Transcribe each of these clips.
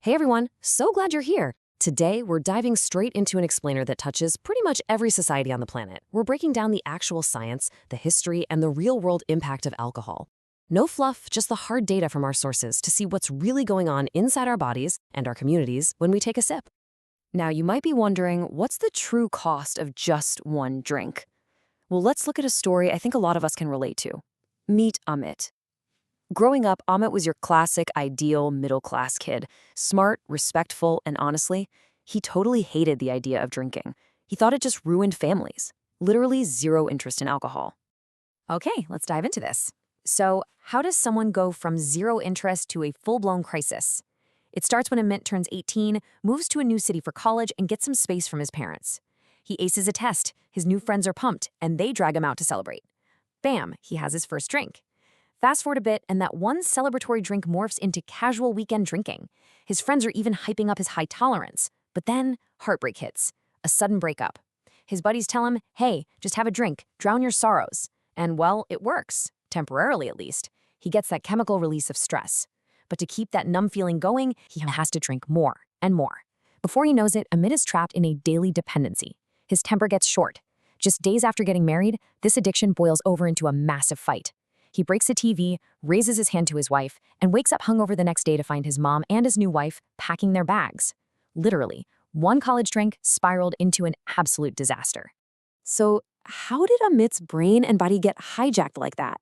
Hey everyone, so glad you're here. Today, we're diving straight into an explainer that touches pretty much every society on the planet. We're breaking down the actual science, the history, and the real-world impact of alcohol. No fluff, just the hard data from our sources to see what's really going on inside our bodies and our communities when we take a sip. Now, you might be wondering, what's the true cost of just one drink? Well, let's look at a story I think a lot of us can relate to. Meet Amit. Growing up, Amit was your classic, ideal, middle-class kid. Smart, respectful, and honestly, he totally hated the idea of drinking. He thought it just ruined families. Literally zero interest in alcohol. Okay, let's dive into this. So, how does someone go from zero interest to a full-blown crisis? It starts when Amit turns 18, moves to a new city for college, and gets some space from his parents. He aces a test, his new friends are pumped, and they drag him out to celebrate. Bam, he has his first drink. Fast forward a bit, and that one celebratory drink morphs into casual weekend drinking. His friends are even hyping up his high tolerance. But then, heartbreak hits. A sudden breakup. His buddies tell him, hey, just have a drink, drown your sorrows. And well, it works. Temporarily, at least. He gets that chemical release of stress. But to keep that numb feeling going, he has to drink more and more. Before he knows it, Amit is trapped in a daily dependency. His temper gets short. Just days after getting married, this addiction boils over into a massive fight. He breaks a TV, raises his hand to his wife, and wakes up hungover the next day to find his mom and his new wife packing their bags. Literally, one college drink spiraled into an absolute disaster. So, how did Amit's brain and body get hijacked like that?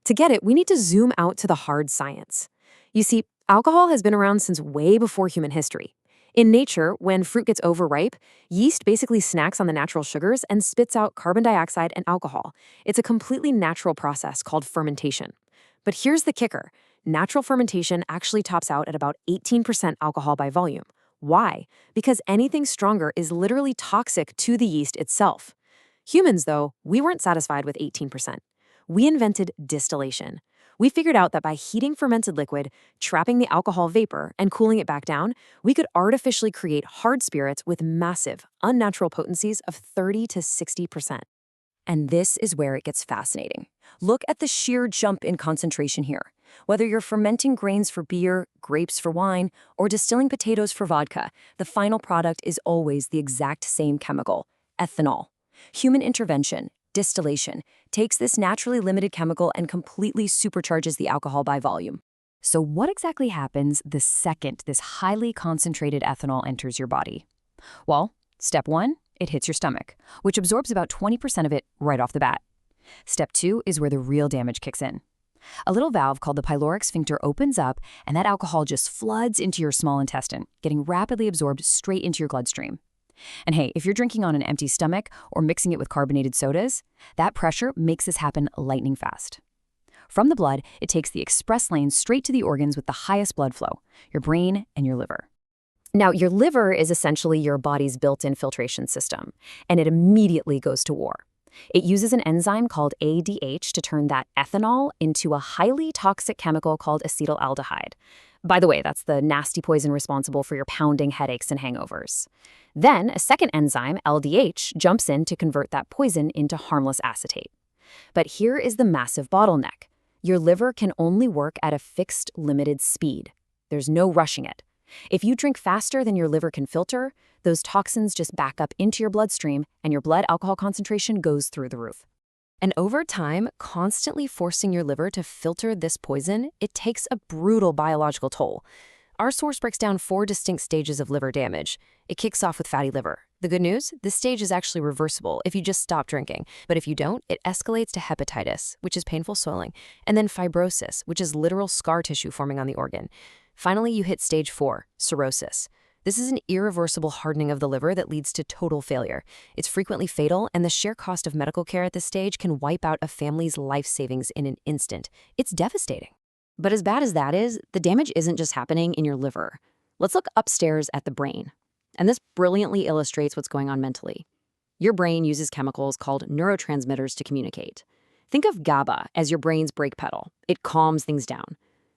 To get it, we need to zoom out to the hard science. You see, alcohol has been around since way before human history. In nature, when fruit gets overripe, yeast basically snacks on the natural sugars and spits out carbon dioxide and alcohol. It's a completely natural process called fermentation. But here's the kicker. Natural fermentation actually tops out at about 18% alcohol by volume. Why? Because anything stronger is literally toxic to the yeast itself. Humans, though, we weren't satisfied with 18%. We invented distillation. We figured out that by heating fermented liquid, trapping the alcohol vapor, and cooling it back down, we could artificially create hard spirits with massive, unnatural potencies of 30 to 60%. And this is where it gets fascinating. Look at the sheer jump in concentration here. Whether you're fermenting grains for beer, grapes for wine, or distilling potatoes for vodka, the final product is always the exact same chemical, ethanol. Human intervention, distillation, takes this naturally limited chemical and completely supercharges the alcohol by volume. So what exactly happens the second this highly concentrated ethanol enters your body? Well, step 1, it hits your stomach, which absorbs about 20% of it right off the bat. Step 2 is where the real damage kicks in. A little valve called the pyloric sphincter opens up, and that alcohol just floods into your small intestine, getting rapidly absorbed straight into your bloodstream. And hey, if you're drinking on an empty stomach or mixing it with carbonated sodas, that pressure makes this happen lightning fast. From the blood, it takes the express lane straight to the organs with the highest blood flow, your brain and your liver. Now, your liver is essentially your body's built-in filtration system, and it immediately goes to war. It uses an enzyme called ADH to turn that ethanol into a highly toxic chemical called acetaldehyde. By the way, that's the nasty poison responsible for your pounding headaches and hangovers. Then, a second enzyme, LDH, jumps in to convert that poison into harmless acetate. But here is the massive bottleneck. Your liver can only work at a fixed, limited speed. There's no rushing it. If you drink faster than your liver can filter, those toxins just back up into your bloodstream and your blood alcohol concentration goes through the roof. And over time, constantly forcing your liver to filter this poison, it takes a brutal biological toll. Our source breaks down 4 distinct stages of liver damage. It kicks off with fatty liver. The good news? This stage is actually reversible if you just stop drinking. But if you don't, it escalates to hepatitis, which is painful swelling, and then fibrosis, which is literal scar tissue forming on the organ. Finally, you hit stage 4, cirrhosis. This is an irreversible hardening of the liver that leads to total failure. It's frequently fatal, and the sheer cost of medical care at this stage can wipe out a family's life savings in an instant. It's devastating. But as bad as that is, the damage isn't just happening in your liver. Let's look upstairs at the brain. And this brilliantly illustrates what's going on mentally. Your brain uses chemicals called neurotransmitters to communicate. Think of GABA as your brain's brake pedal. It calms things down.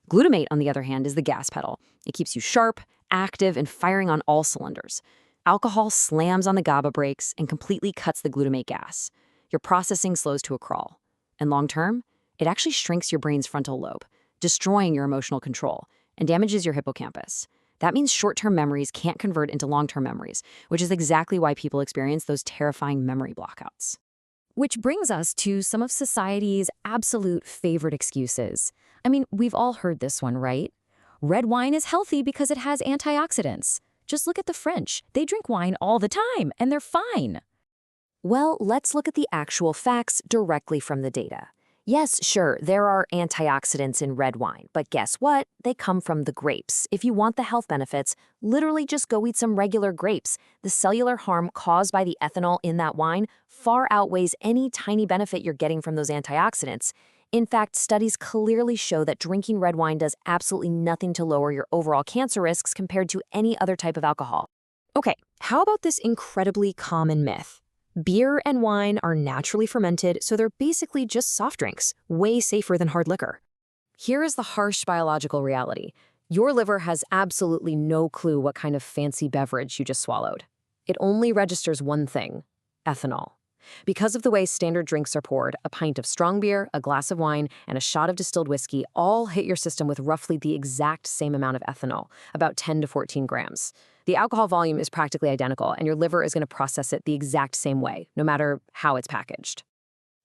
Glutamate, on the other hand, is the gas pedal. It keeps you sharp, active, and firing on all cylinders. Alcohol slams on the GABA brakes and completely cuts the glutamate gas. Your processing slows to a crawl. And long term, it actually shrinks your brain's frontal lobe, destroying your emotional control, and damages your hippocampus. That means short-term memories can't convert into long-term memories, which is exactly why people experience those terrifying memory blockouts. Which brings us to some of society's absolute favorite excuses. I mean, we've all heard this one, right? Red wine is healthy because it has antioxidants. Just look at the French. They drink wine all the time, and they're fine. Well, let's look at the actual facts directly from the data. Yes, sure, there are antioxidants in red wine, but guess what? They come from the grapes. If you want the health benefits, literally just go eat some regular grapes. The cellular harm caused by the ethanol in that wine far outweighs any tiny benefit you're getting from those antioxidants. In fact, studies clearly show that drinking red wine does absolutely nothing to lower your overall cancer risks compared to any other type of alcohol. Okay, how about this incredibly common myth? Beer and wine are naturally fermented, so they're basically just soft drinks, way safer than hard liquor. Here is the harsh biological reality. Your liver has absolutely no clue what kind of fancy beverage you just swallowed. It only registers one thing: ethanol. Because of the way standard drinks are poured, a pint of strong beer, a glass of wine, and a shot of distilled whiskey all hit your system with roughly the exact same amount of ethanol, about 10 to 14 grams. The alcohol volume is practically identical, and your liver is going to process it the exact same way, no matter how it's packaged.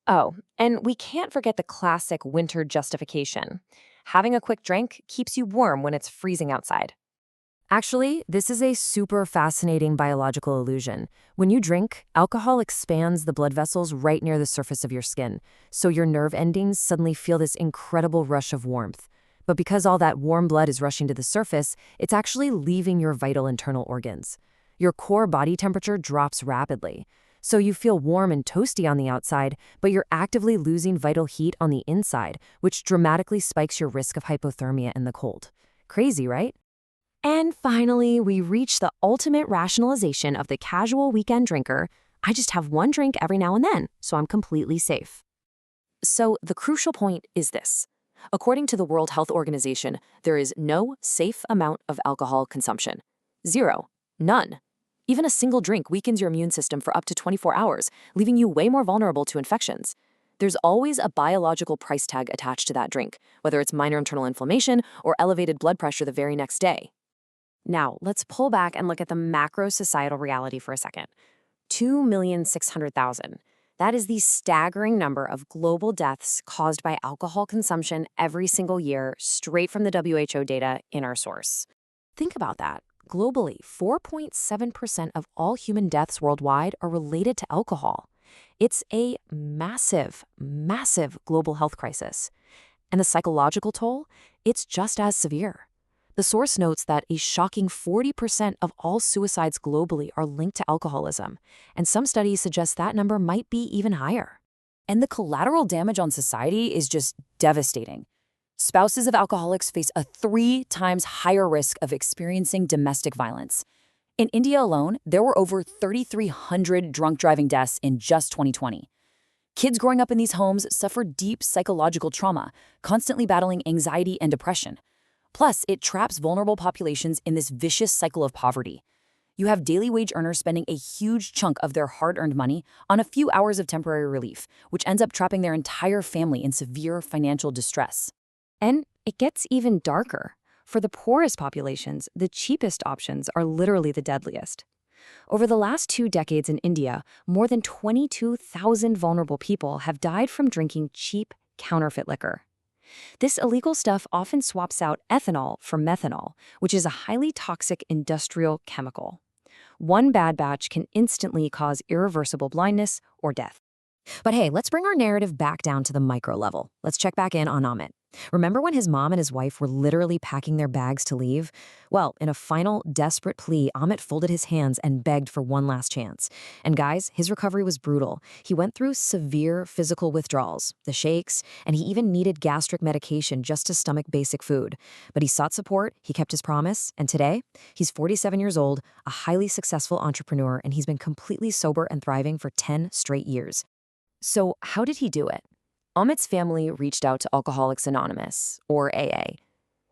Oh, and we can't forget the classic winter justification. Having a quick drink keeps you warm when it's freezing outside. Actually, this is a super fascinating biological illusion. When you drink, alcohol expands the blood vessels right near the surface of your skin, so your nerve endings suddenly feel this incredible rush of warmth. But because all that warm blood is rushing to the surface, it's actually leaving your vital internal organs. Your core body temperature drops rapidly. So you feel warm and toasty on the outside, but you're actively losing vital heat on the inside, which dramatically spikes your risk of hypothermia in the cold. Crazy, right? And finally, we reach the ultimate rationalization of the casual weekend drinker. I just have one drink every now and then, so I'm completely safe. So the crucial point is this. According to the World Health Organization, there is no safe amount of alcohol consumption. Zero. None. Even a single drink weakens your immune system for up to 24 hours, leaving you way more vulnerable to infections. There's always a biological price tag attached to that drink, whether it's minor internal inflammation or elevated blood pressure the very next day. Now, let's pull back and look at the macro societal reality for a second. 2,600,000. That is the staggering number of global deaths caused by alcohol consumption every single year, straight from the WHO data in our source. Think about that. Globally, 4.7% of all human deaths worldwide are related to alcohol. It's a massive, massive global health crisis. And the psychological toll? It's just as severe. The source notes that a shocking 40% of all suicides globally are linked to alcoholism, and some studies suggest that number might be even higher. And the collateral damage on society is just devastating. Spouses of alcoholics face a 3 times higher risk of experiencing domestic violence. In India alone, there were over 3,300 drunk driving deaths in just 2020. Kids growing up in these homes suffer deep psychological trauma, constantly battling anxiety and depression. Plus, it traps vulnerable populations in this vicious cycle of poverty. You have daily wage earners spending a huge chunk of their hard-earned money on a few hours of temporary relief, which ends up trapping their entire family in severe financial distress. And it gets even darker. For the poorest populations, the cheapest options are literally the deadliest. Over the last 2 decades in India, more than 22,000 vulnerable people have died from drinking cheap, counterfeit liquor. This illegal stuff often swaps out ethanol for methanol, which is a highly toxic industrial chemical. One bad batch can instantly cause irreversible blindness or death. But hey, let's bring our narrative back down to the micro level. Let's check back in on Amit. Remember when his mom and his wife were literally packing their bags to leave? Well, in a final, desperate plea, Amit folded his hands and begged for one last chance. And guys, his recovery was brutal. He went through severe physical withdrawals, the shakes, and he even needed gastric medication just to stomach basic food. But he sought support, he kept his promise, and today, he's 47 years old, a highly successful entrepreneur, and he's been completely sober and thriving for 10 straight years. So how did he do it? Amit's family reached out to Alcoholics Anonymous, or AA.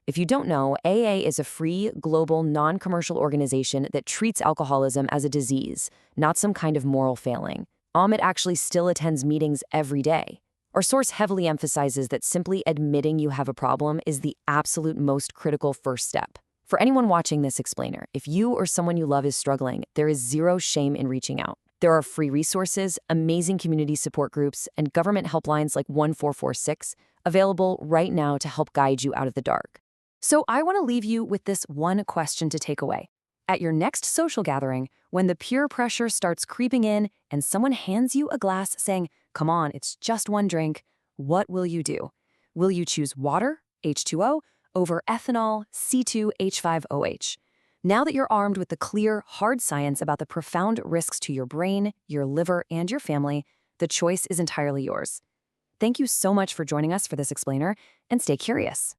If you don't know, AA is a free, global, non-commercial organization that treats alcoholism as a disease, not some kind of moral failing. Amit actually still attends meetings every day. Our source heavily emphasizes that simply admitting you have a problem is the absolute most critical first step. For anyone watching this explainer, if you or someone you love is struggling, there is zero shame in reaching out. There are free resources, amazing community support groups, and government helplines like 1446 available right now to help guide you out of the dark. So I want to leave you with this one question to take away. At your next social gathering, when the peer pressure starts creeping in and someone hands you a glass saying, "Come on, it's just one drink," what will you do? Will you choose water, H2O, over ethanol, C2H5OH? Now that you're armed with the clear, hard science about the profound risks to your brain, your liver, and your family, the choice is entirely yours. Thank you so much for joining us for this explainer, and stay curious.